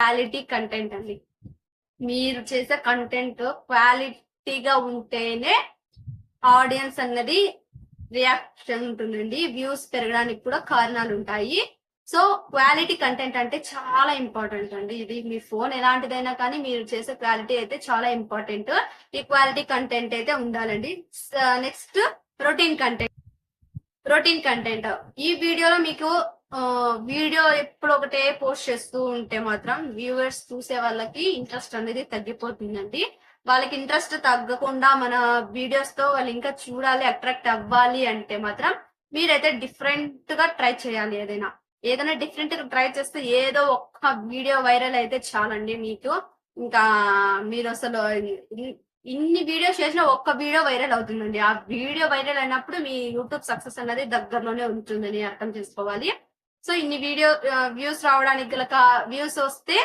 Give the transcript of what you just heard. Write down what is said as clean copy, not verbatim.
Quality content అండి. మీరు చేసే కంటెంట్ క్వాలిటీగా ఉంటేనే ఆడియన్స్ అన్నది రియాక్షన్ ఉంటుందండి. వ్యూస్ పెరగడానికి కూడా కారణాలు ఉంటాయి. సో క్వాలిటీ కంటెంట్ అంటే చాలా ఇంపార్టెంట్ అండి. ఇది మీ ఫోన్ ఎలాంటిదైనా కానీ మీరు చేసే క్వాలిటీ అయితే చాలా ఇంపార్టెంట్. ఈ క్వాలిటీ కంటెంట్ అయితే ఉండాలండి. Next routine content. ఈ వీడియోలో మీకు వీడియో ఎప్పుడు ఒకటే పోస్ట్ చేస్తూ ఉంటే మాత్రం వ్యూవర్స్ చూసే వాళ్ళకి ఇంట్రెస్ట్ అనేది తగ్గిపోతుందండి. వాళ్ళకి ఇంట్రెస్ట్ తగ్గకుండా మన వీడియోస్ తో వాళ్ళు ఇంకా చూడాలి, అట్రాక్ట్ అవ్వాలి అంటే మాత్రం మీరైతే డిఫరెంట్ గా ట్రై చేయాలి. ఏదైనా డిఫరెంట్ గా ట్రై చేస్తే ఏదో ఒక్క వీడియో వైరల్ అయితే చాలండి మీకు. ఇంకా మీరు అసలు ఇన్ని వీడియోస్ చేసినా ఒక్క వీడియో వైరల్ అవుతుందండి. ఆ వీడియో వైరల్ అయినప్పుడు మీ యూట్యూబ్ సక్సెస్ అనేది దగ్గరలోనే ఉంటుందని అర్థం చేసుకోవాలి. సో ఇన్ని వీడియో వ్యూస్ రావడానికి గల వ్యూస్ వస్తే